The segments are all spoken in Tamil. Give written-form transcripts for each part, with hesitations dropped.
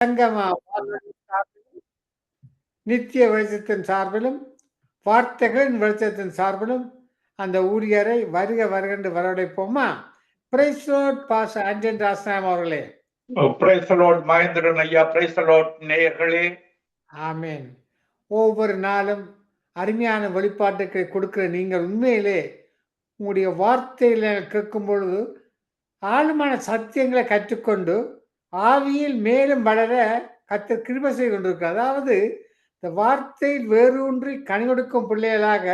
சங்கமா வானொலி சார்பிலும், நித்திய வெளிச்சத்தின் சார்பிலும், வார்த்தைகளின் வெளிச்சத்தின் சார்பிலும் அந்த ஊழியரை வருக வருகென்று வரவழைப்போமா? பிரைஸ் லார்ட் பாஸ்டர் ஆண்டன் ராசனாம் அவர்களே. பிரைஸ் தி லார்ட் மகேந்திரன் ஐயா. பிரைஸ் தி லார்ட் நேயர்களே. ஆமென். ஒவ்வொரு நாளும் அருமையான வெளிப்பாட்டுக்கு கொடுக்கிற நீங்கள் உண்மையிலே உங்களுடைய வார்த்தைகளை கேட்கும் பொழுது ஆழமான சத்தியங்களை கற்றுக்கொண்டு ஆவியில் மேலும் வளர கர்த்தர் கிருபை செய்து கொண்டிருக்கிறார். அதாவது இந்த வார்த்தையில் வேரூன்றி கனி கொடுக்கும் பிள்ளைகளாக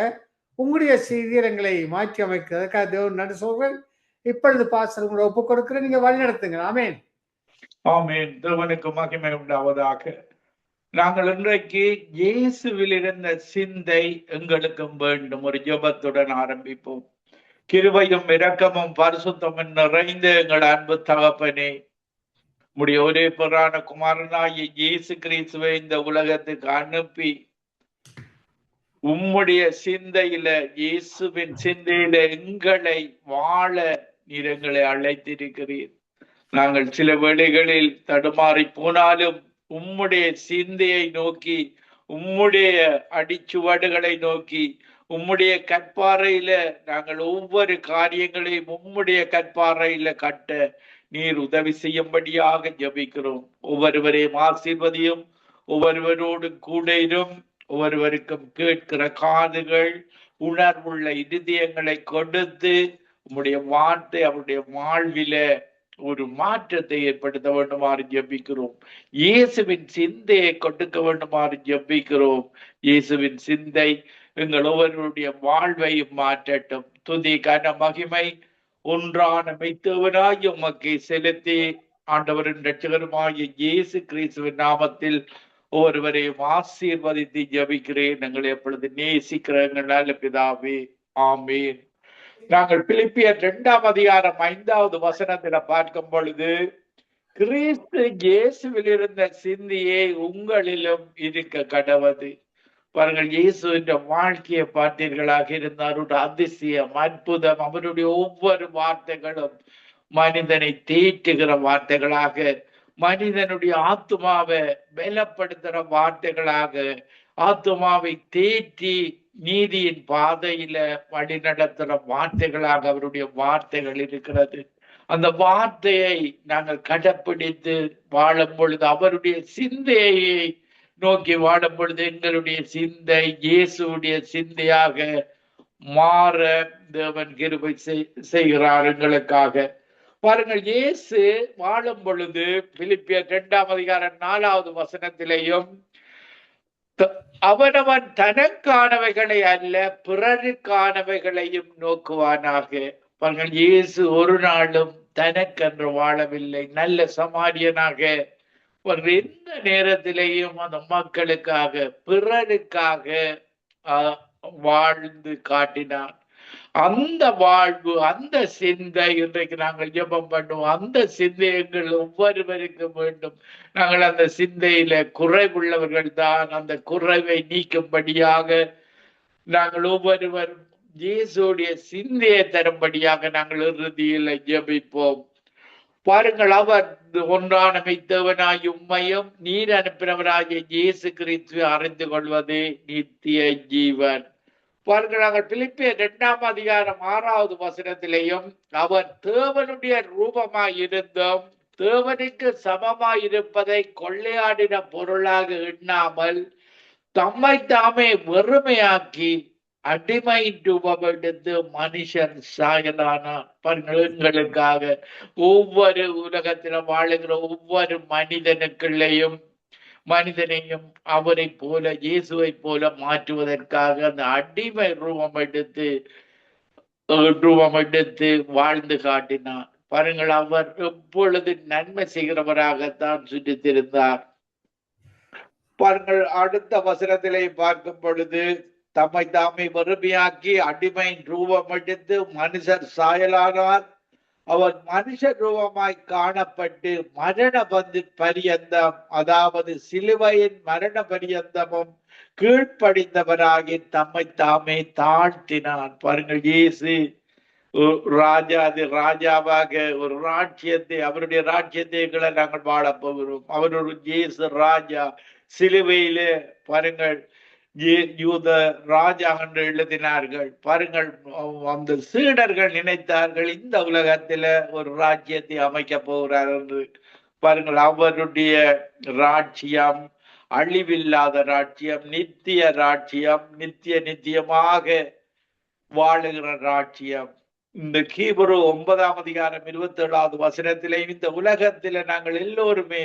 உங்களுடைய சீரியங்களை மாற்றி அமைக்கிறதுக்காக தேவன் நன்றி சொல்கிறேன். இப்பொழுது பாஸ்டர் உங்களை ஒப்புக் கொடுக்கிறேன், நீங்க வழி நடத்துங்க. ஆமென். ஆமென். தேவனுக்கு மகிமை உண்டாவதாக. நாங்கள் இன்றைக்கு இயேசுவில் இருந்த சிந்தை எங்களுக்கும் வேண்டும். ஒரு ஜெபத்துடன் ஆரம்பிப்போம். கிருபையும் இரக்கமும் பரிசுத்தமும் நிறைந்த எங்கள் அன்பு தகப்பனே, உம்முடைய ஒரே பேரான குமாரனாகிய இயேசு கிறிஸ்துவை இந்த உலகத்துக்கு அனுப்பி உம்முடைய சிந்தையில, இயேசுவின் சிந்தையில எங்களை வாழ நீர் எங்களை அழைத்திருக்கிறீர். நாங்கள் சில வேளைகளில் தடுமாறி போனாலும் உம்முடைய சிந்தையை நோக்கி, உம்முடைய அடிச்சுவடுகளை நோக்கி, உம்முடைய கற்பாறையில நாங்கள் ஒவ்வொரு காரியங்களையும் உம்முடைய கற்பாறையில கட்ட நீர் உதவி செய்யும்படியாக ஜெபிக்கிறோம். ஒவ்வொருவரையும் ஆசீர்வதியும், ஒவ்வொருவரோடு கூட இரும், ஒவ்வொருவருக்கும் கேட்கிற காதுகள், உணர்வுள்ள இருதயங்களை கொடுத்து உம்முடைய வார்த்தை அவருடைய வாழ்வில ஒரு மாற்றத்தை ஏற்படுத்த வேண்டுமாறு ஜெபிக்கிறோம். இயேசுவின் சிந்தையை கொடுக்க வேண்டுமாறு ஜெபிக்கிறோம். இயேசுவின் சிந்தை எங்கள் ஒவ்வொருவருடைய வாழ்வையும் மாற்றட்டும். துதி கன மகிமை ஒன்றான மெய்த்தேவனாய் உமக்கு செலுத்தி ஆண்டவரின் இரட்சகருமாகிய இயேசு கிறிஸ்துவின் நாமத்தில் ஒவ்வொருவரையும் ஆசீர்வதித்து ஜெபிக்கிறேன். எங்களை எப்பொழுது நேசிக்கிற எங்கள் நல்ல பிதாவே, ஆமீன். நாங்கள் பிலிப்பியர் 2ஆம் அதிகாரம் 5வது வசனத்துல பார்க்கும் பொழுது, கிறிஸ்து இயேசுவில் இருந்த சிந்தையே உங்களிலும் இருக்க கடவது. பாருங்கள், இயேசுவின் வாழ்க்கையை பார்த்தீர்களாக இருந்தார். ஒரு அதிசயம், அற்புதம். அவருடைய ஒவ்வொரு வார்த்தைகளும் மனிதனை தேற்றுகிற வார்த்தைகளாக, மனிதனுடைய ஆத்துமாவை பலப்படுத்துகிற வார்த்தைகளாக, ஆத்துமாவை தேற்றி நீதியின் பாதையில வழி நடத்துகிற வார்த்தைகளாக அவருடைய வார்த்தைகள் இருக்கிறது. அந்த வார்த்தையை நாங்கள் கடைப்பிடித்து வாழும் பொழுது, அவருடைய சிந்தையை நோக்கி வாழும் பொழுது எங்களுடைய சிந்தை இயேசுடைய சிந்தையாக மாற தேவன் கிருபை செய்கிறார் எங்களுக்காக. பாருங்கள், இயேசு வாழும் பொழுது பிலிப்பியர் 2ஆம் அதிகாரம் 4வது வசனத்திலேயும், அவனவன் தனக்கானவைகளை அல்ல பிறருக்கானவைகளையும் நோக்குவானாக. பாருங்கள், இயேசு ஒரு நாளும் தனக்கென்று வாழவில்லை. நல்ல சமாரியனாக எந்த நேரத்திலேயும் அந்த மக்களுக்காக, பிறருக்காக வாழ்ந்து காட்டினார். அந்த வாழ்வு, அந்த சிந்தை இன்றைக்கு நாங்கள் ஜெபம் பண்ணுவோம். அந்த சிந்தை எங்கள் ஒவ்வொருவருக்கும் வேண்டும். நாங்கள் அந்த சிந்தையில குறைவுள்ளவர்கள் தான். அந்த குறைவை நீக்கும்படியாக நாங்கள் ஒவ்வொருவரும் இயேசுடைய சிந்தையை தரும்படியாக நாங்கள் இறுதியில் ஜெபிப்போம். பாருங்கள், அவர் ஒன்றான மெய்த்தேவனாய் உம்மையும் நீர் அனுப்பினவராகிய இயேசு கிறிஸ்துவை அறிந்து கொள்வது நித்திய ஜீவன். பாருங்கள், நாங்கள் பிலிப்பியர் 2ஆம் அதிகாரம் 6வது வசனத்திலேயும், அவர் தேவனுடைய ரூபமாய் இருந்தும் தேவனுக்கு சமமாய் இருப்பதை கொள்ளையாடின பொருளாக எண்ணாமல் தம்மை தாமே வெறுமையாக்கி அடிமை ரூபம் எடுத்து மனுஷன் சாயலானார். எங்களுக்காக, ஒவ்வொரு உலகத்திலும் வாழுகிற ஒவ்வொரு மனிதனையும் அவரை போல, இயேசுவை போல மாற்றுவதற்காக அந்த அடிமை ரூபம் எடுத்து வாழ்ந்து காட்டினார். பாருங்கள், அவர் எப்பொழுது நன்மை செய்கிறவராகத்தான் சுற்றித்திருந்தார். பாருங்கள், அடுத்த வசனத்திலே பார்க்கும் பொழுது, தம்மை தாமே வெறுமையாக்கி அடிமை ரூபம் எடுத்து மனுஷர் சாயலானார். அவர் மனுஷ ரூபமாய் காணப்பட்டு மரண பரியந்தம், அதாவது சிலுவையின் மரண பரியந்தமும் கீழ்ப்படிந்தவராகி தம்மை தாமே தாழ்த்தினார். பாருங்கள், இயேசு ராஜாதி ராஜாவாக ஒரு ராஜ்யத்தை, அவருடைய ராஜ்யத்தை நாங்கள் வாழப் போகிறோம். அவர் ஒரு இயேசு ராஜா. சிலுவையிலே பாருங்கள், யூத ராஜா என்று எழுதினார்கள். பாருங்கள், அந்த சீடர்கள் நினைத்தார்கள் இந்த உலகத்தில ஒரு ராஜ்யத்தை அமைக்க போகிறார் என்று. பாருங்கள், அவருடைய ராஜ்யம் அழிவில்லாத ராஜ்யம், நித்திய ராஜ்யம், நித்தியமாக வாழுகிற ராஜ்யம். இந்த கீபரு 9ஆம் அதிகாரம் 27வது வசனத்திலே, இந்த உலகத்தில நாங்கள் எல்லோருமே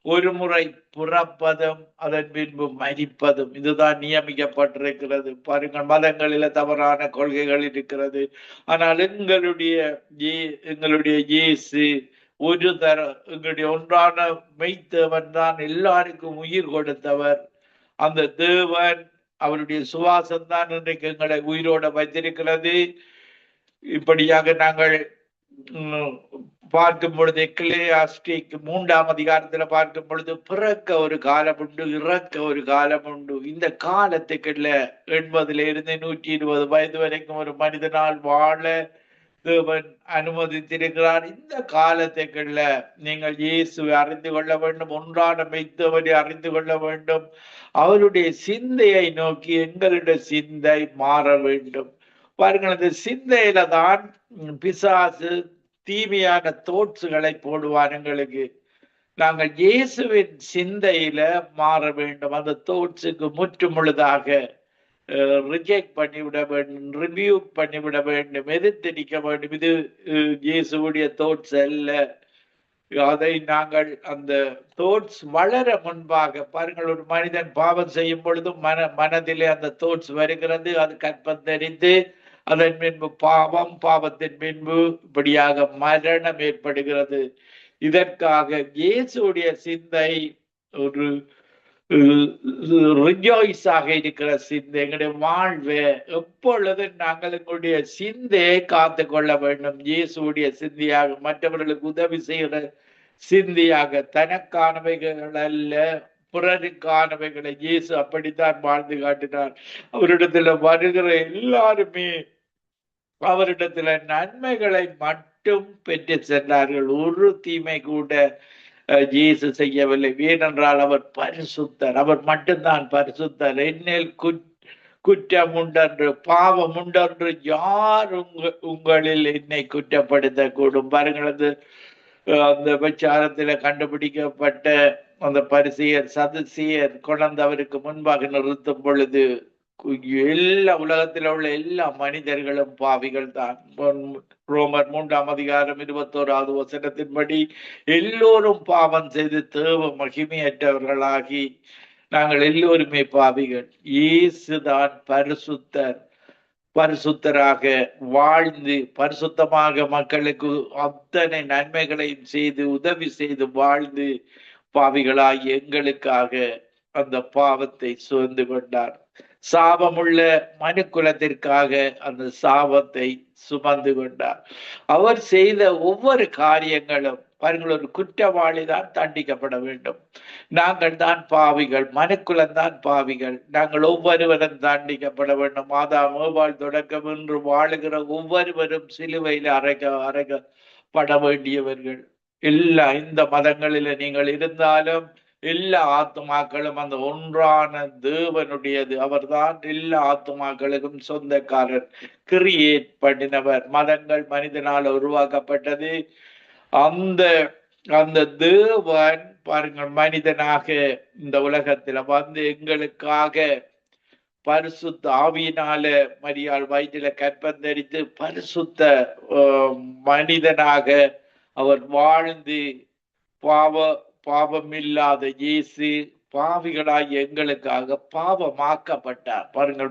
ஒரு முறை பிறப்பதும் அதன் பின்பு மரிப்பதும் இதுதான் நியமிக்கப்பட்டிருக்கிறது. பாருங்கள், மதங்களில தவறான கொள்கைகள் இருக்கிறது. ஆனால் எங்களுடைய இயேசு ஒரு எங்களுடைய ஒன்றான மெய்த்தேவன் தான் எல்லாருக்கும் உயிர் கொடுத்தவர். அந்த தேவன், அவருடைய சுவாசம் தான் இன்றைக்கு எங்களை உயிரோட வைத்திருக்கிறது. இப்படியாக நாங்கள் பார்க்கும் பொழுது எக்லேசியாஸ்டிக் 3ஆம் அதிகாரத்துல பார்க்கும் பொழுது, பிறக்க ஒரு காலம் உண்டு, இறக்க ஒரு காலம் உண்டு. இந்த காலத்துக்குள்ள 80ல இருந்து 120 வயது வரைக்கும் ஒரு மனிதனால் வாழ தேவன் அனுமதித்திருக்கிறார். இந்த காலத்துக்குள்ள நீங்கள் இயேசுவை அறிந்து கொள்ள வேண்டும், ஒன்றான மெய்த்தவரை அறிந்து கொள்ள வேண்டும். அவருடைய சிந்தையை நோக்கி எங்களுடைய சிந்தை மாற வேண்டும். பாருங்கள், இந்த சிந்தையில தான் பிசாசு தீமையான தோட்சுகளை போடுவார் எங்களுக்கு. நாங்கள் இயேசுவின் சிந்தையில மாற வேண்டும். அந்த தோட்சுக்கு முற்றுமுழுதாக ரிஜெக்ட் பண்ணிவிட வேண்டும், ரிவ்யூ பண்ணிவிட வேண்டும், எதிர்த்திருக்க வேண்டும். இது இயேசுடைய தோட்ஸ் அல்ல. அதை நாங்கள் அந்த தோட்ஸ் வளர முன்பாக, பாருங்கள், ஒரு மனிதன் பாவம் செய்யும் பொழுதும் மனதிலே அந்த தோட்ஸ் வருகிறது. அது கற்பம் தெரிந்து அதன் பின்பு பாவத்தின் பின்பு இப்படியாக மரணம் ஏற்படுகிறது. இதற்காக இயேசுடைய சிந்தை ஒரு ரிஜாய்ஸாக இருக்கிற சிந்தை. எங்களுடைய வாழ்வை எப்பொழுது நாங்கள் எங்களுடைய சிந்தையை காத்து கொள்ள வேண்டும். இயேசுடைய சிந்தையாக, மற்றவர்களுக்கு உதவி செய்கிற சிந்தையாக, தனக்கானவைகள் அல்ல பிறருக்கானவைகளை. இயேசு அப்படித்தான் வாழ்ந்து காட்டினார். அவரிடத்துல வருகிற எல்லாருமே அவரிடத்துல நன்மைகளை மட்டும் பெற்று சென்றார்கள். ஒரு தீமை கூட இயேசு செய்யவில்லை. ஏனென்றால் அவர் பரிசுத்தர், அவர் மட்டும்தான் பரிசுத்தர். என்னில் குற்றம் உண்டென்று, பாவம் உண்டென்று யார் உங்களில் என்னை குற்றப்படுத்த கூடும்? பாருங்களது, அந்த விசாரத்தில கண்டுபிடிக்கப்பட்ட அந்த பரிசேயர் சதுசேயர் கொண்டு அவருக்கு முன்பாக நிறுத்தும் பொழுது, எல்லா உலகத்தில் உள்ள எல்லா மனிதர்களும் பாவிகள் தான். ரோமர் 3ஆம் அதிகாரம் 21வது வசனத்தின்படி எல்லோரும் பாவம் செய்து தேவ மகிமையற்றவர்களாகி நாங்கள் எல்லோருமே பாவிகள். இயேசுதான் பரிசுத்தராக வாழ்ந்து பரிசுத்தமாக மக்களுக்கு அத்தனை நன்மைகளையும் செய்து உதவி செய்து வாழ்ந்து பாவிகளாய் எங்களுக்காக அந்த பாவத்தை சுமந்து கொண்டார். சாபமுள்ள மனுக்குலத்திற்காக அந்த சாபத்தை சுமந்து கொண்டார். அவர் செய்த ஒவ்வொரு காரியங்களும், பாருங்கள், ஒரு குற்றவாளி தான் தண்டிக்கப்பட வேண்டும். நாங்கள் தான் பாவிகள், மனுக்குலம் தான் பாவிகள். நாங்கள் ஒவ்வொருவரும் தண்டிக்கப்பட வேண்டும். ஆதாம் ஏவாள் தொடக்கம் என்று வாழுகிற ஒவ்வொருவரும் சிலுவையில் அறைக்கப்பட வேண்டியவர்கள். எல்லா இந்த மதங்களில நீங்கள் இருந்தாலும் எல்லா ஆத்துமாக்களும் அந்த ஒன்றான தேவனுடையது. அவர்தான் எல்லா ஆத்துமாக்களுக்கும் சொந்தக்காரர், கிரியேட் பண்ணினவர். மதங்கள் மனிதனால் உருவாக்கப்பட்டது. அந்த தேவன், பாருங்கள், மனிதனாக இந்த உலகத்துல வந்து எங்களுக்காக பரிசுத்த ஆவியினால மரியாள் வயிற்றில கற்பம் தரித்து பரிசுத்த மனிதனாக அவர் வாழ்ந்து பாவமில்லாத இயேசு பாவிகளாய் எங்களுக்காக பாவமாக்கப்பட்டார். பாருங்கள்,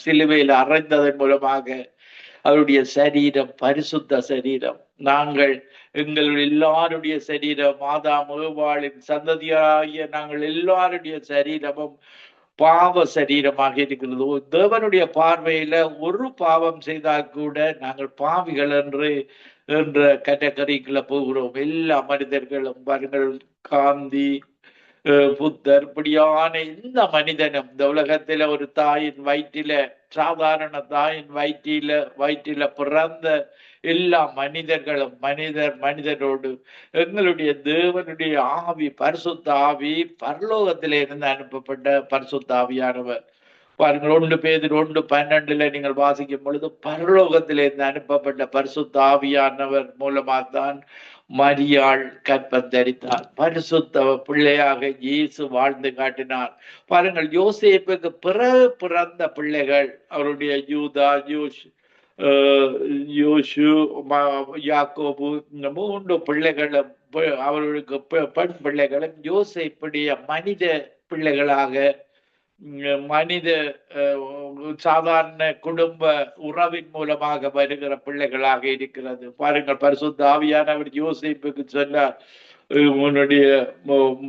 சிலுவையில் அறைந்ததன் மூலமாக அவருடைய சரீரம் பரிசுத்த சரீரம். நாங்கள் எங்களுடைய எல்லாருடைய சரீரம், ஆதாம் ஏவாளின் சந்ததியாகிய நாங்கள் எல்லாருடைய சரீரமும் பாவ சரீரமாக இருக்கிறது. தேவனுடைய பார்வையில ஒரு பாவம் செய்தால் கூட நாங்கள் பாவிகள் என்ற கேட்டகரிக்குள்ள போகிறோம். எல்லா மனிதர்களும், பாருங்கள், காந்தி, புத்தர் இப்படியான எந்த மனிதனும் இந்த உலகத்தில ஒரு தாயின் வயிற்றில, சாதாரண தாயின் வயிற்றில பிறந்த எல்லா மனிதர்களும் மனிதரோடு எங்களுடைய தேவனுடைய ஆவி, பரிசுத்த ஆவி, பரலோகத்திலே இருந்து அனுப்பப்பட்ட பரிசுத்த ஆவியானவர். பாருங்கள், 1 பேதுரு 1:12 நீங்கள் வாசிக்கும் பொழுது பரலோகத்திலிருந்து அனுப்பப்பட்ட பரிசுத்த ஆவியானவர் மூலமாகத்தான் மரியாள் கற்பம் தரித்தார். பரிசுத்த பிள்ளையாக இயேசு வாழ்ந்து காட்டினார். பாருங்கள், யோசேப்புக்கு பிறந்த பிள்ளைகள் அவருடைய யூதா, யோசு, யாக்கோபு, இந்த 3 பிள்ளைகளும் அவர்களுக்கு பெண் பிள்ளைகளும் யோசேப்புடைய மனித பிள்ளைகளாக, மனித சாதாரண குடும்ப உறவின் மூலமாக வருகிற பிள்ளைகளாக இருக்கிறது. பாருங்கள், பரிசுத்த ஆவியானவர் யோசேப்புக்கு சொன்னார், உன்னுடைய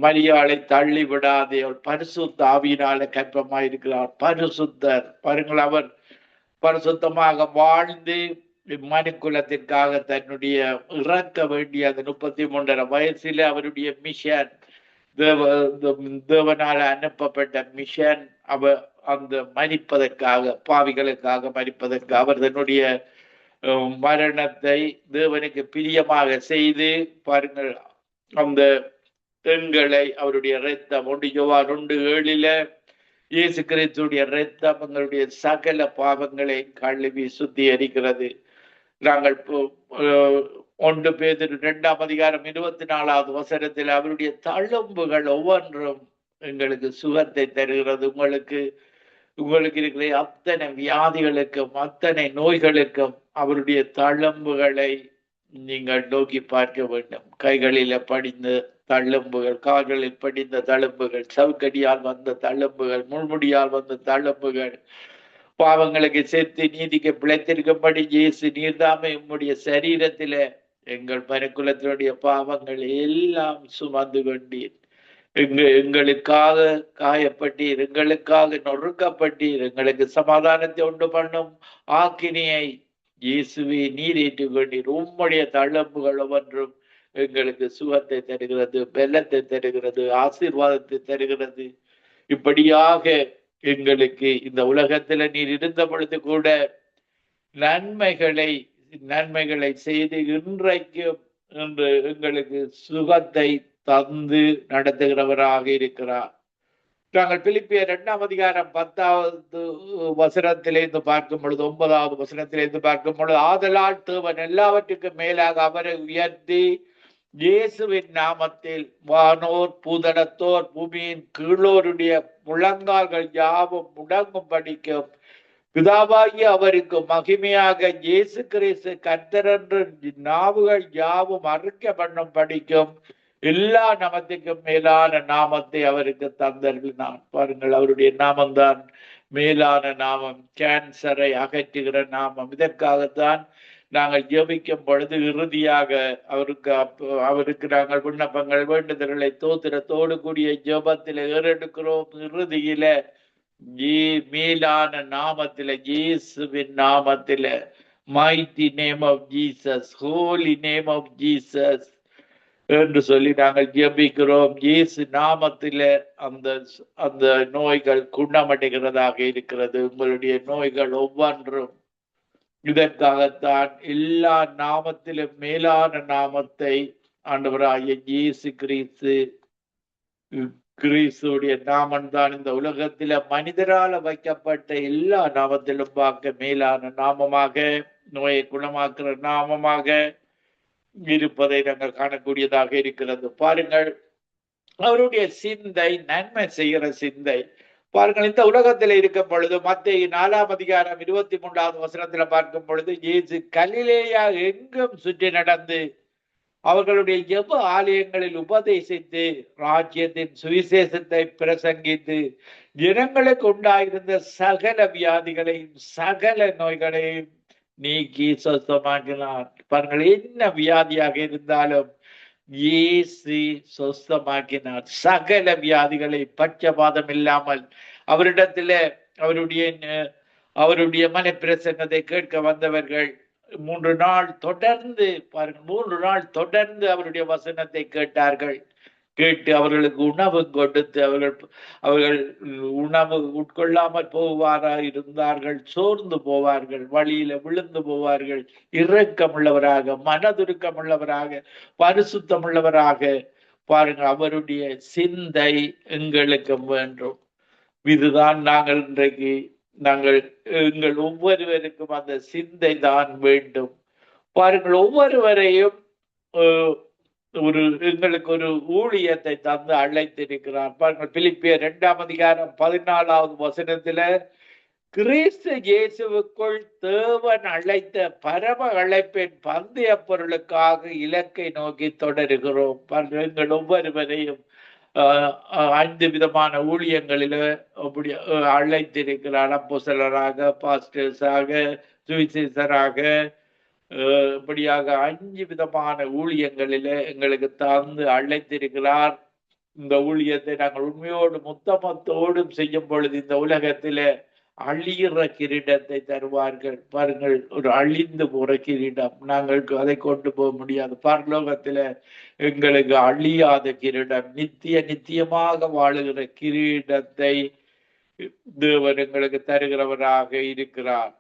மரியாளை தள்ளி விடாதே, அவர் பரிசுத்த ஆவியினால கற்பமாயிருக்கிறார். பரிசுத்தர். பாருங்கள், அவர் பரிசுத்தமாக வாழ்ந்து மனுக்குலத்திற்காக தன்னுடைய இறக்க வேண்டிய அந்த 33.5 வயசில் அவருடைய மிஷன், தேவனால அனுப்பப்பட்ட மிஷன், அந்த மரிப்பதற்காக, பாவிகளுக்காக மரிப்பதற்காக அவர் தன்னுடைய மரணத்தை தேவனுக்கு பிரியமாக செய்து, பாருங்கள், அந்த எண்களை அவருடைய இரத்தம் 1 யோவான் 1:7 இயேசு கிறிஸ்துடைய இரத்தம் எங்களுடைய சகல பாவங்களை கழுவி சுத்திகரிக்கிறது. நாங்கள் 1 பேதுரு 2:24 வசனத்தில் அவருடைய தழும்புகள் ஒவ்வொன்றும் எங்களுக்கு சுகத்தை தருகிறது. உங்களுக்கு இருக்கிற அத்தனை வியாதிகளுக்கும் அத்தனை நோய்களுக்கும் அவருடைய தழும்புகளை நீங்கள் நோக்கி பார்க்க வேண்டும். கைகளில படிந்த தழும்புகள், கால்களில் படிந்த தழும்புகள், சவுக்கடியால் வந்த தழும்புகள், முள்முடியால் வந்த தழும்புகள், பாவங்களுக்கு செத்து நீதிக்கு பிழைத்திருக்கும்படி இயேசு நீர்தாமே உம்முடைய சரீரத்தில எங்கள் மனுக்குலத்தினுடைய பாவங்கள் எல்லாம் சுமந்து கொண்டீர். எங்களுக்காக காயப்பட்டீர், எங்களுக்காக நொறுக்கப்பட்டீர், எங்களுக்கு சமாதானத்தை உண்டு பண்ணும் ஆக்கினியை இயேசுவே நீர் ஏற்றுக்கொண்டீர். உம்முடைய தழும்புகள் ஒவ்வொன்றும் எங்களுக்கு சுகத்தை தருகிறது, பெலத்தை தருகிறது, ஆசீர்வாதத்தை தருகிறது. இப்படியாக எங்களுக்கு இந்த உலகத்துல நீர் இருந்த பொழுது கூட நன்மைகளை செய்து இன்றைக்கும் என்று எங்களுக்கு சுகத்தை தந்து நடத்துகிறவராக இருக்கிறார். நாங்கள் பிலிப்பியர் 2:10 வசனத்திலிருந்து பார்க்கும் பொழுது, 9வது வசனத்திலிருந்து பார்க்கும் பொழுது, ஆதலால் தேவன் எல்லாவற்றுக்கும் மேலாக அவரை உயர்த்தி இயேசுவின் நாமத்தில் வானோர் பூதளத்தோர் பூமியின் கீழோருடைய முழங்கால்கள் யாவும் முடங்கும் படிக்கும் பிதாவாகிய அவருக்கு மகிமையாக இயேசு கிறிஸ்து கர்த்தர் என்று நாவுகள் யாவும் அறிக்கை பண்ணும் படிக்கும் எல்லா நாமத்துக்கும் மேலான நாமத்தை அவருக்கு தந்தருளினார். பாருங்கள், அவருடைய நாமம்தான் மேலான நாமம், கேன்சரை அகற்றுகிற நாமம். இதற்காகத்தான் நாங்கள் ஜெபிக்கும் பொழுது இறுதியாக அவருக்கு நாங்கள் விண்ணப்பங்கள், வேண்டுதல்களை தோத்திரத்தோடு கூடிய ஜெபத்தில் ஏறெடுக்கிறோம். இறுதியில மேலான நாமத்தில, இயேசுவின் நாமத்தில, mighty name of Jesus, holy name of Jesus என்று சொல்லி நாங்கள் ஜெபிக்கிறோம். இயேசு நாமத்தில அந்த நோய்கள் குணமடைகிறதாக இருக்கிறது. உங்களுடைய நோய்கள் ஒவ்வொன்றும் இதற்காகத்தான் எல்லா நாமத்திலும் மேலான நாமத்தை ஆண்டவராகிய இயேசு கிறிஸ்துடைய நாமம்தான் இந்த உலகத்தில மனிதரால வைக்கப்பட்ட எல்லா நாமத்திலும் பார்க்க மேலான நாமமாக, நோயை குணமாக்குற நாமமாக இருப்பதை நாங்கள் காணக்கூடியதாக இருக்கிறது. பாருங்கள், அவருடைய சிந்தை நன்மை செய்கிற சிந்தை. பாருங்கள், இந்த உலகத்தில் இருக்கும் பொழுது மத்தேயு 4:23 வசனத்துல பார்க்கும் பொழுது, இயேசு கலிலேயா எங்கும் சுற்றி நடந்து அவர்களுடைய ஜெப ஆலயங்களில் உபதேசித்து ராஜ்யத்தின் சுவிசேஷத்தை பிரசங்கித்து ஜனங்களுக்கு உண்டாயிருந்த சகல வியாதிகளையும் சகல நோய்களையும் நீக்கி சொஸ்தமாக்கினார். பாருங்கள், என்ன வியாதியாக இருந்தாலும் இயேசு சொஸ்தமாக்கினார். சகல வியாதிகளை பட்சபாதம் இல்லாமல் அவரிடத்துல அவருடைய மனப்பிரசங்கத்தை கேட்க வந்தவர்கள் 3 நாள் தொடர்ந்து, பாருங்கள், 3 நாள் தொடர்ந்து அவருடைய வசனத்தை கேட்டார்கள். கேட்டு அவர்களுக்கு உணவு கொடுத்து அவர்கள் உணவு உட்கொள்ளாமல் போவாரா இருந்தார்கள், சோர்ந்து போவார்கள், வழியில விழுந்து போவார்கள். இரக்கமுள்ளவராக, மனதுருக்கமுள்ளவராக, பரிசுத்தமுள்ளவராக பாருங்கள். அவருடைய சிந்தை எங்களுக்கு வேண்டும். இதுதான் நாங்கள் இன்றைக்கு எங்கள் ஒவ்வொருவருக்கும் அந்த சிந்தை தான் வேண்டும். பாருங்கள், ஒவ்வொருவரையும் எங்களுக்கு ஒரு ஊழியத்தை தந்து அழைத்திருக்கிறார். பாருங்கள், பிலிப்பியர் 2:14 கிறிஸ்து இயேசுவுக்குள் தேவன் அழைத்த பரம அழைப்பின் பந்தய பொருளுக்காக இலக்கை நோக்கி தொடருகிறோம். பாருங்கள், எங்கள் ஒவ்வொருவரையும் 5 விதமான ஊழியங்களில அப்படி அழைத்திருக்கிறார். அப்போஸ்தலராக, பாஸ்டர்ஸாக, சுவிசேஷராக, இப்படியாக 5 விதமான ஊழியங்களில எங்களுக்கு தந்து அழைத்திருக்கிறார். இந்த ஊழியத்தை நாங்கள் உண்மையோடு முத்தமத்தோடும் செய்யும் பொழுது இந்த உலகத்தில அழிகிற கிரீடத்தை தருவார்கள். பாருங்கள், ஒரு அழிந்து போற கிரீடம். நாங்கள் அதை கொண்டு போக முடியாது. பரலோகத்தில எங்களுக்கு அழியாத கிரீடம், நித்தியமாக வாழுகிற கிரீடத்தை தேவன் எங்களுக்கு தருகிறவராக இருக்கிறார்.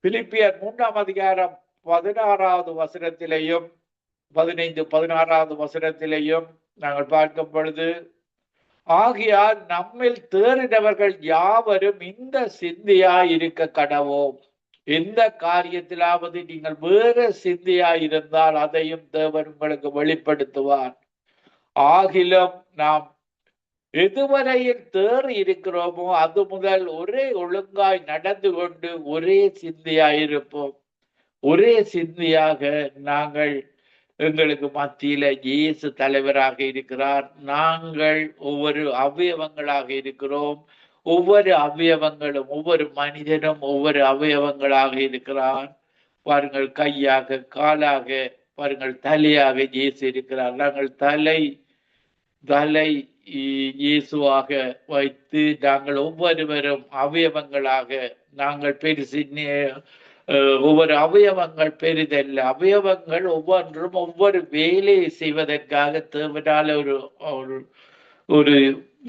பிலிப்பியர் 3:16 15-16 நாங்கள் பார்க்கும் பொழுது, ஆகையால் நம்மில் தேறினவர்கள் யாவரும் இந்த சிந்தையாய் இருக்க கடவோம். எந்த காரியத்திலாவது நீங்கள் வேற சிந்தையாய் இருந்தால் அதையும் தேவன் உங்களுக்கு வெளிப்படுத்துவார். ஆகிலும் நாம் எதுவரையில் தேறி இருக்கிறோமோ அது முதல் ஒரே ஒழுங்காய் நடந்து கொண்டு ஒரே சிந்தையாயிருப்போம். ஒரே சிந்தையாக நாங்கள் எங்களுக்கு மத்தியில இயேசு தலைவராக இருக்கிறார். நாங்கள் ஒவ்வொரு அவயவங்களாக இருக்கிறோம். ஒவ்வொரு அவயவங்களும், ஒவ்வொரு மனிதனும் ஒவ்வொரு அவயவங்களாக இருக்கிறார். பாருங்கள், கையாக, காலாக, பாருங்கள், தலையாக இயேசு இருக்கிறார். நாங்கள் தலை இயேசுவாக வைத்து நாங்கள் ஒவ்வொருவரும் அவயவங்களாக நாங்கள் ஒவ்வொரு அவயவங்கள் பெரிதல்ல. அவயவங்கள் ஒவ்வொன்றும் ஒவ்வொரு வேலையை செய்வதற்காக தேவையான ஒரு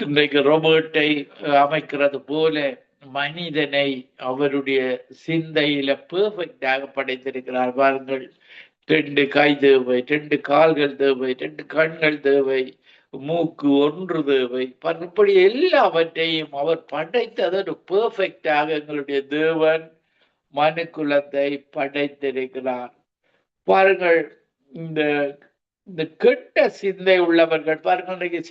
இன்றைக்கு ரோபோட்டை அமைக்கிறது போல மனிதனை அவருடைய சிந்தையில பெர்ஃபெக்டாக படைத்திருக்கிறார். பாருங்கள், 2 கை தேவை, 2 கால்கள் தேவை, 2 கண்கள் தேவை, மூக்கு 1 தேவை. இப்படி எல்லாவற்றையும் அவர் படைத்தது ஒரு பெர்ஃபெக்டாக எங்களுடைய தேவன் மனு குலத்தை படைத்திருக்கிறார். பாருங்கள், இந்த கெட்ட சிந்தை உள்ளவர்கள், பாருங்கள், இன்றைக்கு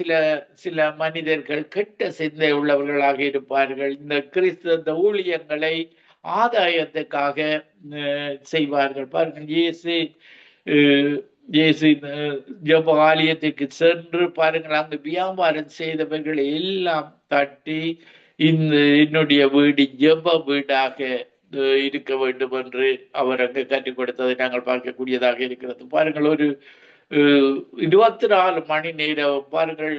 சில மனிதர்கள் கெட்ட சிந்தை உள்ளவர்களாக இருப்பார்கள். இந்த கிறிஸ்தவ ஊழியங்களை ஆதாயத்துக்காக செய்வார்கள். பாருங்கள், இயேசு ஜெப ஆலயத்திற்கு சென்று பாருங்கள், அங்கு வியாபாரம் செய்தவர்களை எல்லாம் தட்டி என்னுடைய வீடு ஜெப வீடாக இருக்க வேண்டும் என்று அவர் அங்கு கற்றுக் கொடுத்ததை நாங்கள் பார்க்கக்கூடியதாக இருக்கிறது. பாருங்கள், ஒரு 24 மணி நேரம் பாருங்கள்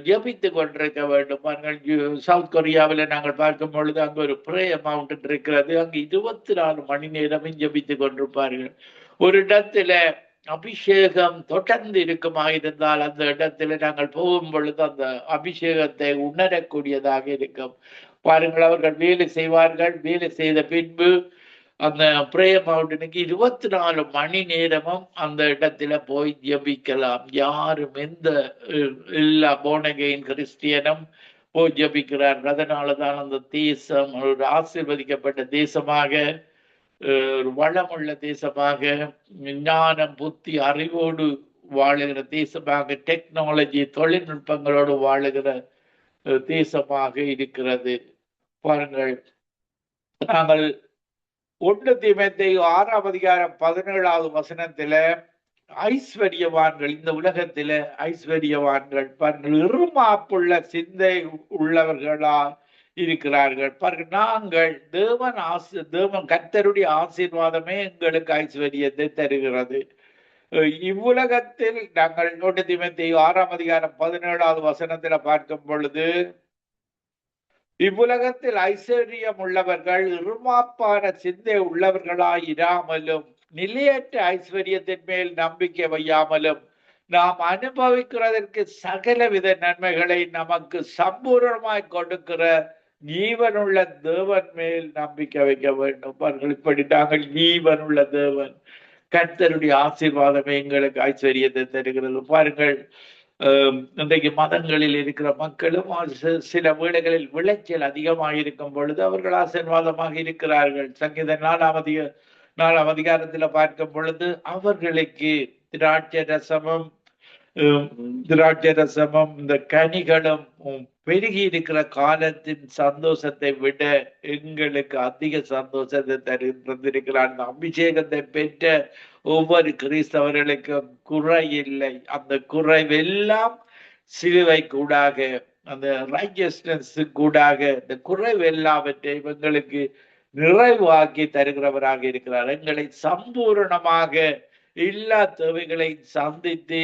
ஜபித்து கொண்டிருக்க வேண்டும். பாருங்கள், சவுத் கொரியாவில் நாங்கள் பார்க்கும் பொழுது அங்கு ஒரு பிரேயர் மவுண்டன் இருக்கிறது. அங்கு 24 மணி நேரமும் ஜபித்து கொண்டிருப்பார்கள். ஒரு இடத்துல அபிஷேகம் தொடர்ந்து இருக்குமாயிருந்தால் அந்த இடத்துல நாங்கள் போகும் பொழுது அந்த அபிஷேகத்தை உணரக்கூடியதாக இருக்கும். பாருங்கள், அவர்கள் வேலை செய்வார்கள். வேலை செய்த பின்பு அந்த பிரேயர் மவுண்டனுக்கு 24 மணி நேரமும் அந்த இடத்துல போய் ஜபிக்கலாம். யாரும் எல்லா போனகையின் கிறிஸ்டியனும் போய் ஜபிக்கிறார்கள். அதனாலதான் அந்த தேசம் ஒரு ஆசீர்வதிக்கப்பட்ட தேசமாக, ஒரு வளமுள்ள தேசமாக, ஞானம், புத்தி, அறிவோடு வாழுகிற தேசமாக, டெக்னாலஜி, தொழில்நுட்பங்களோடு வாழுகிற தேசமாக இருக்கிறது. பாருங்கள், நாங்கள் 1 தீமோத்தேயு 6:17 ஐஸ்வர்யவான்கள், இந்த உலகத்தில ஐஸ்வர்யவான்கள் பாருங்கள் இருமாப்புள்ள சிந்தை உள்ளவர்களா இருக்கிறார்கள். பாருங்கள், நாங்கள் தேவன் கர்த்தருடைய ஆசீர்வாதமே எங்களுக்கு ஐஸ்வர்யத்தை தருகிறது. இவ்வுலகத்தில் நாங்கள் 1 தீமோத்தேயு 6:17 பார்க்கும் பொழுது, இவ்வுலகத்தில் ஐஸ்வர்யம் உள்ளவர்கள் இருமாப்பான சிந்தை உள்ளவர்களாயிராமலும் நிலையற்ற ஐஸ்வர்யத்தின் மேல் நம்பிக்கை வையாமலும் நாம் அனுபவிக்கிறதற்கு சகலவித நன்மைகளை நமக்கு சம்பூர்ணமாய் கொடுக்கிற ஜீவனுள்ள தேவன் மேல் நம்பிக்கை வைக்க வேண்டும். அவர்கள் இப்படி நாங்கள் ஜீவனுள்ள தேவன், கர்த்தருடைய ஆசீர்வாதமே எங்களுக்கு ஐஸ்வர்யத்தை தருகிறது. பாருங்கள், இன்றைக்கு மதங்களில் இருக்கிற மக்களும் சில வீடுகளில் விளைச்சல் அதிகமாக இருக்கும் பொழுது அவர்கள் ஆசீர்வாதமாக இருக்கிறார்கள். சங்கீத 4ஆம் அதிகாரத்துல பார்க்கும் பொழுது அவர்களுக்கு திராட்சை ரசமும் இந்த கனிகளும் பெருகி இருக்கிற காலத்தின் சந்தோஷத்தை விட எங்களுக்கு அதிக சந்தோஷத்தை தந்திருக்கிறார். அந்த அபிஷேகத்தை பெற்ற ஒவ்வொரு கிறிஸ்தவர்களுக்கும் குறை இல்லை. அந்த குறைவெல்லாம் சிலுவை கூடாக, அந்த ரைச்சியஸ்னஸ் கூடாக இந்த குறைவெல்லாவற்றை எங்களுக்கு நிறைவாக்கி தருகிறவராக இருக்கிறார். எங்களை சம்பூரணமாக எல்லா தேவைகளை சந்தித்து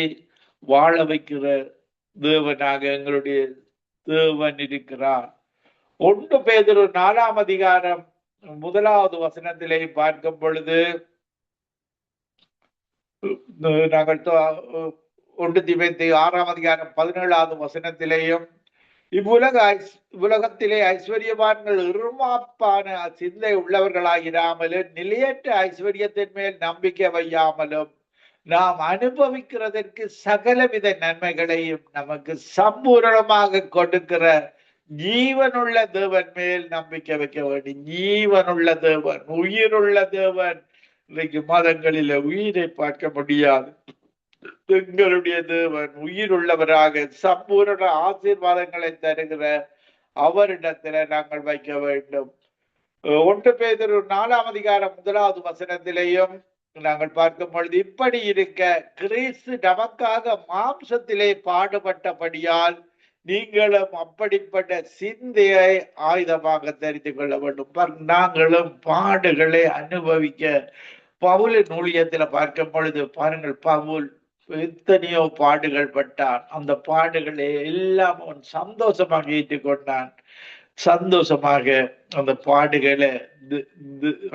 வாழ வைக்கிற தேவனாக எங்களுடைய தேவன் இருக்கிறார். 1 பேதுரு 4ஆம் அதிகாரம் 1வது வசனத்திலே பார்க்கும் பொழுது நாங்கள் 1 தீமோத்தேயு 6ஆம் அதிகாரம் 17வது வசனத்திலேயும் உலகத்திலே ஐஸ்வர்யவான்கள் இருமாப்பான சிந்தை உள்ளவர்களாயிராமலும் நிலையற்ற ஐஸ்வர்யத்தின் மேல் நம்பிக்கை வையாமலும் நாம் அனுபவிக்கிறதற்கு சகலவித நன்மைகளையும் நமக்கு சம்பூரணமாக கொடுக்கிற ஜீவனுள்ள தேவன் மேல் நம்பிக்கை வைக்க வேண்டும். ஜீவனுள்ள தேவன், உயிருள்ள தேவன். இன்னைக்கு மதங்களில உயிரை பார்க்க முடியாது. எங்களுடைய தேவன் உயிருள்ளவராக சம்பூரண ஆசீர்வாதங்களை தருகிற அவரிடத்துல நாங்கள் வைக்க வேண்டும். 1 பேதுரு 4ஆம் அதிகாரம் 1வது வசனத்திலேயும் நாங்கள் பார்க்கும் பொழுது இப்படி இருக்க கிறிஸ்து நமக்காக மாம்சத்திலே பாடுபட்டபடியால் நீங்களும் அப்படிப்பட்ட சிந்தையை ஆயுதமாக தெரிந்து கொள்ள வேண்டும். நாங்களும் பாடுகளை அனுபவிக்க பவுலின் ஊழியத்துல பார்க்கும் பொழுது பாருங்கள், பவுல் எத்தனையோ பாடுகள் பட்டான். அந்த பாடுகளை எல்லாம் அவன் சந்தோஷமாக ஏற்றுக்கொண்டான். சந்தோஷமாக அந்த பாடுகளை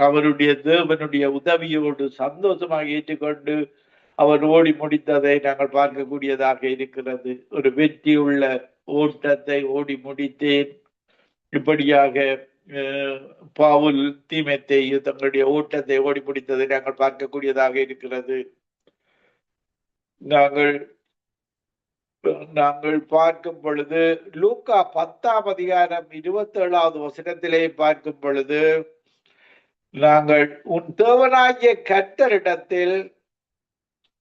அவருடைய தேவனுடைய உதவியோடு சந்தோஷமாக ஏற்றுக்கொண்டு அவர் ஓடி முடித்ததை நாங்கள் பார்க்கக்கூடியதாக இருக்கிறது. ஒரு வெற்றியுள்ள ஓட்டத்தை ஓடி முடித்தேன். இப்படியாக பவுல் தீமோத்தேயு தங்களுடைய ஓட்டத்தை ஓடி முடித்ததை நாங்கள் பார்க்கக்கூடியதாக இருக்கிறது. நாங்கள் பார்க்கும் பொழுது லூக்கா 10ஆம் அதிகாரம் 27வது வசனத்திலே பார்க்கும் பொழுது நாங்கள் உன் தேவனாகிய கர்த்தரிடத்தில்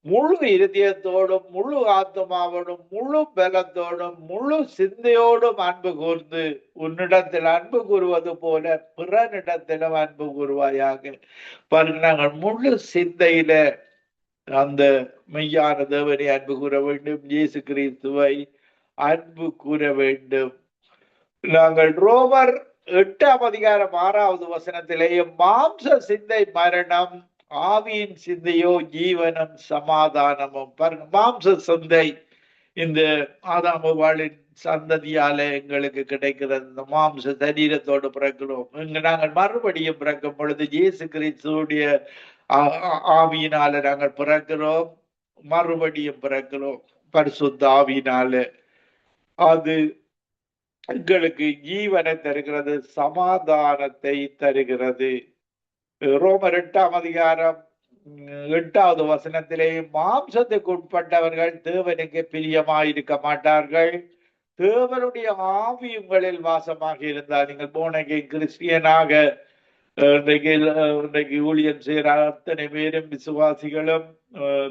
முழு இருதயத்தோடும் முழு ஆத்மாவோடும் முழு பலத்தோடும் முழு சிந்தையோடும் அன்பு கூர்ந்து உன்னிடத்தில் அன்பு கூறுவது போல பிறனிடத்திலும் அன்பு கூறுவாயாக. நாங்கள் முழு சிந்தையில அந்த மெய்யான தேவனை அன்பு கூற வேண்டும். இயேசு கிறிஸ்துவை அன்பு கூற வேண்டும். நாங்கள் ரோமர் 8ஆம் அதிகாரம் 6வது வசனத்திலேயே மாம்ச சிந்தை மரணம், ஆவியின் சிந்தையோ ஜீவனம் சமாதானமும். பாருங்க, மாம்ச சிந்தை இந்த ஆதாமுவாளின் சந்ததியால எங்களுக்கு கிடைக்கிறது. இந்த மாம்ச சரீரத்தோடு பிறக்கிறோம். இங்க நாங்கள் மறுபடியும் பிறக்கும் பொழுது இயேசு கிறிஸ்துடைய ஆவியினால நாங்கள் பிறக்கிறோம், மறுபடியும் பிறக்கிறோம் பரிசுத்த ஆவியினால. அது எங்களுக்கு ஜீவனை தருகிறது, சமாதானத்தை தருகிறது. ரோமர் 8ஆம் அதிகாரம் 8வது வசனத்திலே மாம்சத்துக்கு உட்பட்டவர்கள் தேவனுக்கு பிரியமாயிருக்க மாட்டார்கள், தேவனுடைய ஆவி உங்களில் வாசமாக இருந்தால். நீங்கள் போனகை கிறிஸ்டியனாக இன்றைக்கு ஊழியம் செய்கிற அத்தனை பேரும் விசுவாசிகளும்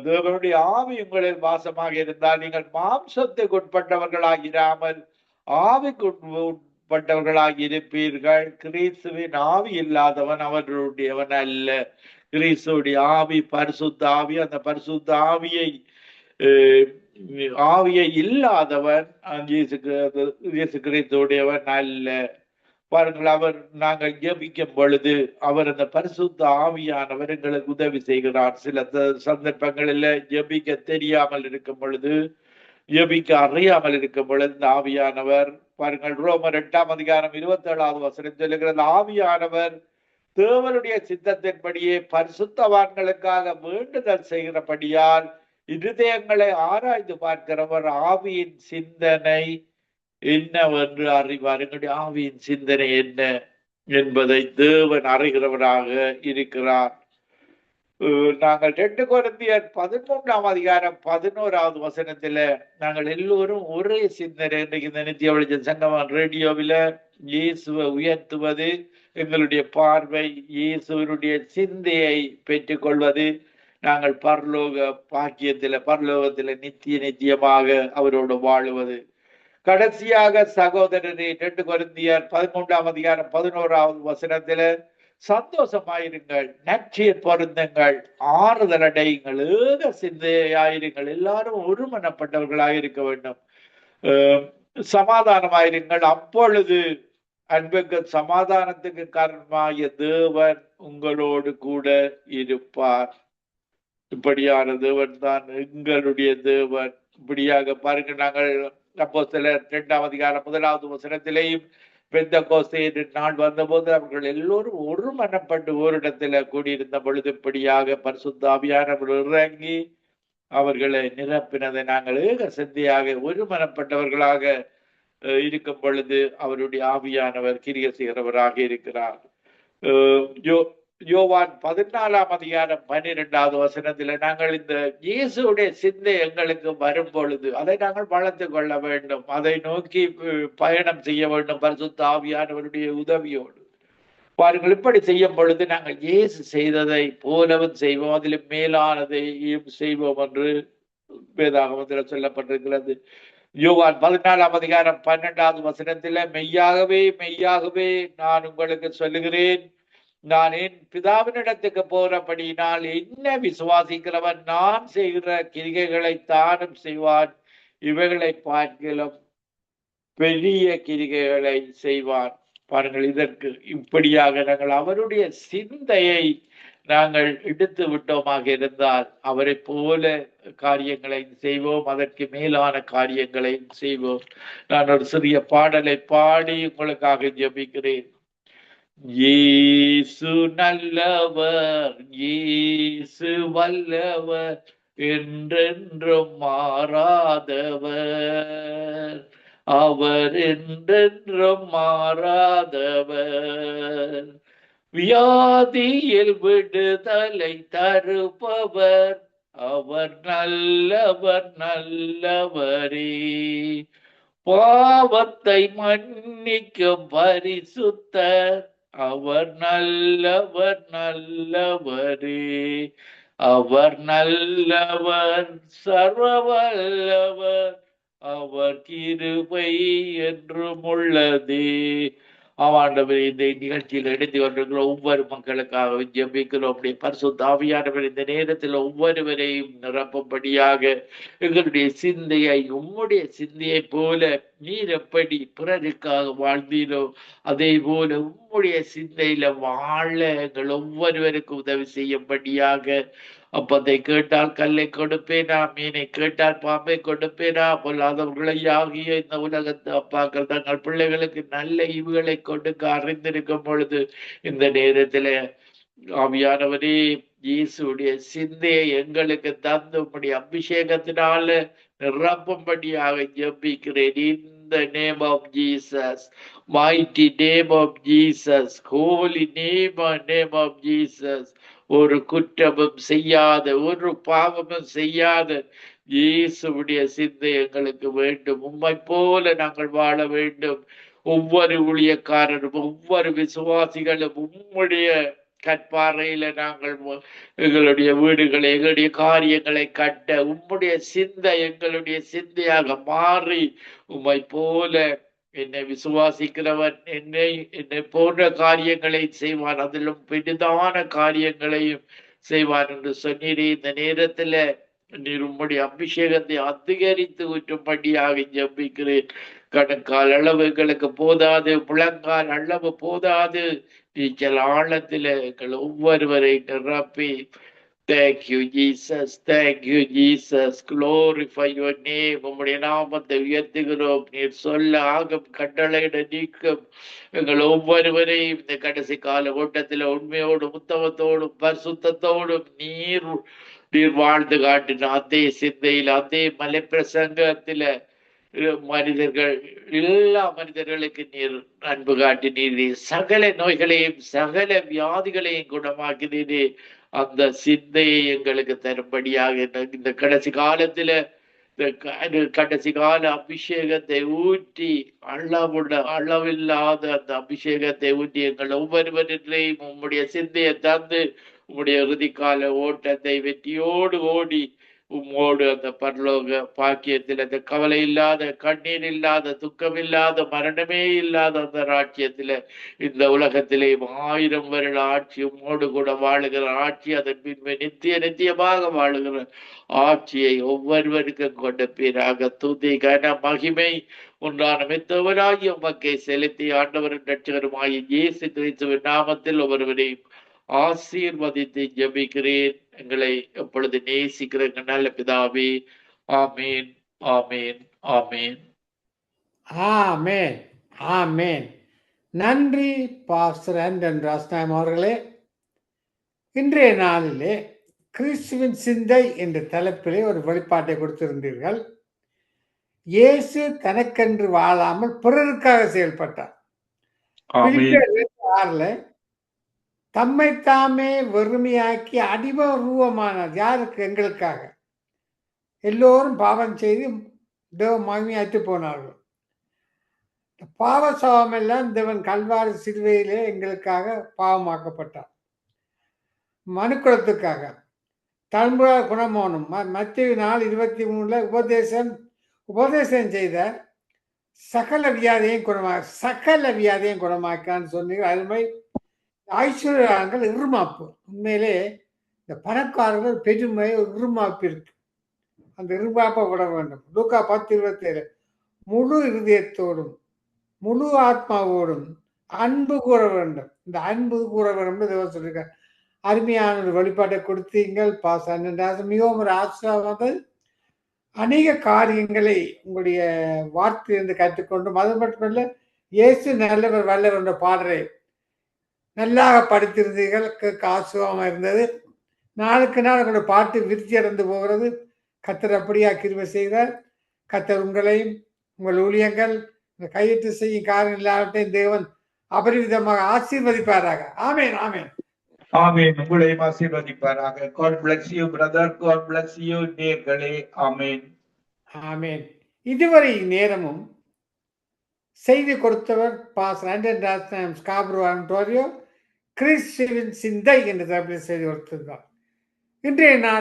தேவனுடைய ஆவி உங்களில் வாசமாக இருந்தால் நீங்கள் மாம்சத்துக்கு உட்பட்டவர்களாகிராமல் ஆவிக்கு உட்பட்டவர்களாக இருப்பீர்கள். கிறிஸ்துவின் ஆவி இல்லாதவன் அவர்களுடையவன் அல்ல. கிறிஸ்துடைய ஆவி பரிசுத்த ஆவி. அந்த பரிசுத்த ஆவியை இல்லாதவன் இயேசு கிறிஸ்துடையவன் அல்ல. பாருங்கள், நாங்கள் ஜெபிக்கும் பொழுது அவர் அந்த பரிசுத்த ஆவியானவர் எங்களுக்கு உதவி செய்கிறார். சில சந்தர்ப்பங்களில் ஜெபிக்க தெரியாமல் இருக்கும் பொழுது, ஜெபிக்க அறியாமல் இருக்கும் பொழுது இந்த ஆவியானவர், பாருங்கள் ரோமர் 8ஆம் அதிகாரம் 27வது வசனம் சொல்லுகிறது, ஆவியானவர் தேவனுடைய சித்தத்தின்படியே பரிசுத்தவான்களுக்காக வேண்டுதல் செய்கிறபடியால் இருதயங்களை ஆராய்ந்து பார்க்கிறவர் ஆவியின் சிந்தனை என்னவென்று அறிவார். எங்களுடைய ஆவியின் சிந்தனை என்ன என்பதை தேவன் அறிகிறவராக இருக்கிறார். நாங்கள் 2 கொரிந்தியர் 13ஆம் அதிகாரம் 11வது வசனத்துல நாங்கள் எல்லோரும் ஒரே சிந்தனை. இன்றைக்கு இந்த நித்திய வெளிச்சம் சங்கமம் ரேடியோவில இயேசுவை உயர்த்துவது, எங்களுடைய பார்வை இயேசுவனுடைய சிந்தையை பெற்றுக்கொள்வது, நாங்கள் பரலோகத்துல நித்தியமாக அவரோடு வாழுவது. கடைசியாக சகோதரரே 2 கொரிந்தியர் 13ஆம் அதிகாரம் 11வது வசனத்துல சந்தோஷமாயிருங்கள், நற்செயல் பொருந்துங்கள், ஆறுதல் அடையுங்கள், ஏக சிந்தையாயிருங்கள், எல்லாரும் ஒருமனப்பட்டவர்களாக இருக்க வேண்டும், சமாதானமாயிருங்கள், அப்பொழுது அன்புக்கு சமாதானத்துக்கு காரணமாகிய தேவன் உங்களோடு கூட இருப்பார். இப்படியான தேவன் தான் எங்களுடைய தேவன். இப்படியாக பாருங்க, நாங்கள் அப்போஸ்தலர் 2ஆம் அதிகாரம் 1வது வசனத்திலேயும் பெந்தெகோஸ்தே நாள் வந்தபோது அவர்கள் எல்லோரும் ஒரு மனப்பட்டு ஓரிடத்துல கூடியிருந்த பொழுது இப்படியாக பரிசுத்த ஆவியானவர் இறங்கி அவர்களை நிரப்பினதை நாங்கள் ஏக சிந்தையாக ஒரு மனப்பட்டவர்களாக இருக்கும் பொழுது அவருடைய ஆவியானவர் கிரியை செய்கிறவராக இருக்கிறார். யோவான் 14ஆம் அதிகாரம் 12வது வசனத்துல நாங்கள் இந்த இயேசுடைய சிந்தை எங்களுக்கு வரும் பொழுது அதை நாங்கள் வளர்த்து கொள்ள வேண்டும், அதை நோக்கி பயணம் செய்ய வேண்டும் பரிசுத்த ஆவியானவருடைய உதவியோடு. பாருங்கள், இப்படி செய்யும் பொழுது நாங்கள் இயேசு செய்ததை போலவும் செய்வோம், அதில் மேலானதையும் செய்வோம் என்று வேதாகமத்தில் சொல்லப்பட்டிருக்கிறது. யோவான் 14ஆம் அதிகாரம் 12வது வசனத்துல மெய்யாகவே மெய்யாகவே நான் உங்களுக்கு சொல்லுகிறேன், நான் என் பிதாவினிடத்துக்கு போறபடியினால் என்ன விசுவாசிக்கிறவன் நான் செய்கிற கிரிகைகளை தானும் செய்வான், இவைகளை பார்க்கிலும் பெரிய கிரிகைகளை செய்வான். பாருங்கள், இதற்கு இப்படியாக நாங்கள் அவருடைய சிந்தையை நாங்கள் எடுத்து விட்டோமாக இருந்தால் அவரை போல காரியங்களை செய்வோம், அதற்கு மேலான காரியங்களை செய்வோம். நான் ஒரு சிறிய பாடலை பாடி உங்களுக்காக ஜெபிக்கிறேன். இயேசு நல்லவர், இயேசு வல்லவர், என்றென்றும் மாறாதவர், அவர் என்றென்றும் மாறாதவர், வியாதியில் விடுதலை தருபவர், அவர் நல்லவர் நல்லவரே, பாவத்தை மன்னிக்கும் பரிசுத்தர், அவர் நல்லவர் நல்லவரே, அவர் நல்லவர் சர்வ வல்லவர், அவர் கிருபை என்றும் உள்ளதே. ஆண்டவரே, இந்த நிகழ்ச்சியில் இணைந்து கொண்டிருக்கிற ஒவ்வொரு மக்களுக்காக ஜெபிக்கிறோம். அப்படியே பரிசுத்த ஆவியானவர் இந்த நேரத்தில் ஒவ்வொருவரையும் நிரப்பும்படியாக எங்களுடைய சிந்தையை உம்முடைய சிந்தையை போல நீர் எப்படி பிறருக்காக வாழ்ந்தீரோ அதே போல உம்முடைய சிந்தையில வாழ எங்கள் ஒவ்வொருவருக்கும் உதவி செய்யும்படியாக. அப்பதை கேட்டால் கல்லை கொடுப்பேனா, மீனை கேட்டால் பாம்பை கொடுப்பேனா, பொல்லாதவர்களை ஆகிய இந்த உலகத்து அப்பாக்கள் தங்கள் பிள்ளைகளுக்கு நல்ல ஈவுகளை கொடுக்க அறிந்திருக்கும் பொழுது இந்த நேரத்துல ஆவியானவரே இயேசுடைய சிந்தையை எங்களுக்கு தந்து உம்முடைய அபிஷேகத்தினால நிரப்பும்படியாக ஜெபிக்கிறேன். In the name of Jesus, mighty name of Jesus, holy name of Jesus. ஒரு குற்றமும் செய்யாத, ஒரு பாவமும் செய்யாத இயேசுடைய சிந்தை எங்களுக்கு வேண்டும். உம்மை போல நாங்கள் வாழ வேண்டும். ஒவ்வொரு ஊழியக்காரரும் ஒவ்வொரு விசுவாசிகளும் உம்முடைய கற்பாறையில நாங்கள் எங்களுடைய வீடுகளை எங்களுடைய காரியங்களை கட்ட உம்முடைய சிந்தை எங்களுடைய சிந்தையாக மாறி உம்மை போல என்னை விசுவாசிக்கிறவன் என்னை போன்ற காரியங்களை செய்வான், அதிலும் பெரிதான காரியங்களையும் செய்வான் என்று சொன்னீரே. இந்த நேரத்துல நீர் உம்முடைய அபிஷேகத்தை அதிகரித்து ஊற்றும்படியாக ஜெபிக்கிறேன். கணக்கால் அளவு எங்களுக்கு போதாது, முழங்கால் அளவு போதாது, நீச்சல் ஆழத்தில் எங்கள் ஒவ்வொருவரை நிரப்பி. Thank you, Jesus. Thank you, Jesus. Glorify your name. உம்முடைய நாமத்தை உயர்த்துகிறோம். நீர் சொல்ல ஆகும் கட்டளையிட நீக்கும் எங்கள் ஒவ்வொருவரையும் இந்த கடைசி கால ஓட்டத்தில் உண்மையோடும் உத்தமத்தோடும் பரிசுத்தத்தோடும் நீர் நீர் வாழ்ந்து காட்டின அதே சிந்தையில் அதே மலை பிரசங்கத்தில மனிதர்கள் எல்லா மனிதர்களுக்கு நீர் அன்பு காட்டினீரே, சகல நோய்களையும் சகல வியாதிகளையும் குணமாக்கினீரே. அந்த சிந்தையை எங்களுக்கு தரும்படியாக இந்த கடைசி காலத்துல கடைசி கால அபிஷேகத்தை ஊற்றி அளவில்லாத அந்த அபிஷேகத்தை ஊற்றி எங்கள் ஒவ்வொருவரிலேயும் உம்முடைய சிந்தையை தந்து உம்முடைய இறுதிக்கால ஓட்டத்தை வெற்றியோடு ஓடி உம்மோடு அந்த பரலோக பாக்கியத்தில் அந்த கவலை இல்லாத கண்ணீர் இல்லாத துக்கம் இல்லாத மரணமே இல்லாத அந்த ராட்சியத்துல இந்த உலகத்திலே 1000 வருட ஆட்சி உம்மோடு கூட வாழுகிற ஆட்சி, அதன் பின்பு நித்தியமாக வாழுகிற ஆட்சியை ஒவ்வொருவருக்கும் கொண்ட பேராக துதி கன மகிமை உண்டான மித்தவராகி உமக்கை செலுத்தி ஆண்டவரின் ரட்சகருமாய் இயேசு கிறிஸ்துவின் நாமத்தில் ஒவ்வொருவரையும் ஆசீர்வதித்து ஜெபிக்கிறேன். எங்களை எப்பொழுது நேசிக்கிற நல்ல பிதாவே. ஆமீன், ஆமீன், ஆமீன், ஆமேன், ஆமேன். நன்றி பாஸ்டர் ஆண்டன் ராஸ்நாயம் அவர்களே. இன்றைய நாளிலே கிறிஸ்துவின் சிந்தை என்ற தலைப்பிலே ஒரு வெளிப்பாட்டை கொடுத்திருந்தீர்கள். இயேசு தனக்கென்று வாழாமல் பிறருக்காக செயல்பட்டார். தம்மை தாமே வெறுமையாக்கி அடிமை ரூபமானார். யாருக்கு? எங்களுக்காக. எல்லோரும் பாவம் செய்து தேவ மகிமையாற்றி போனார்கள். பாவ சாபம் எல்லாம் தேவன் கல்வாரி சிலுவையிலே எங்களுக்காக பாவமாக்கப்பட்டார். மனுக்குலத்துக்காக தலைமுறை குணமோனும் மத்திய 4:23 உபதேசம் செய்த சகல வியாதியையும் குணமாக்கான்னு சொன்னீங்க. அருமை. ஐஸ்வர்யங்கள் இருமாப்பு. உண்மையிலே இந்த பணக்காரர்கள் பெருமை ஒரு இருமாப்பு இருக்கு. அந்த இருமாப்பை விட வேண்டும். லூக்கா 10:27 முழு இருதயத்தோடும் முழு ஆத்மாவோடும் அன்பு கூற வேண்டும். இந்த அன்பு கூற வேண்டும் சொல்லியிருக்கார். அருமையான ஒரு வழிபாட்டை கொடுத்தீங்கள் பாசம். மிகவும் ஒரு ஆசிரியர் அநேக காரியங்களை உங்களுடைய வார்த்தையிலிருந்து கற்றுக்கொண்டு அது மட்டுமல்ல, இயேசு நல்லவர் வல்லவர் என்ற பாடலை நல்லாக படித்திருந்தீர்கள். ஆசுவமாக இருந்தது. நாளுக்கு நாள் உங்களுடைய பாட்டு விருத்தி அடைந்து போகிறது. கத்தர் அப்படியா கிருபை செய்தார். கத்தர் உங்களையும் உங்கள் ஊழியங்கள் கையிட்டு செய்யும் காரியம் எல்லாவற்றையும் தேவன் அபரிவிதமாக ஆசீர்வதிப்பாராக. ஆமேன், ஆமேன், ஆமேன். உங்களையும் ஆசீர்வதிப்பாராக. God bless you brother. God bless you நேயர்களே. ஆமேன், ஆமேன். இதுவரை நேரமும் செய்தி கொடுத்தவர் பாஸ்டர் ஆண்டன் ராஸ்நாயம் ஸ்காப்ரோ ஆண்டோரியோ. கிறிஸ்துவின் சிந்தை என்ற தலைப்பில் செய்தி கொடுத்திருந்தார். இன்றைய நாள்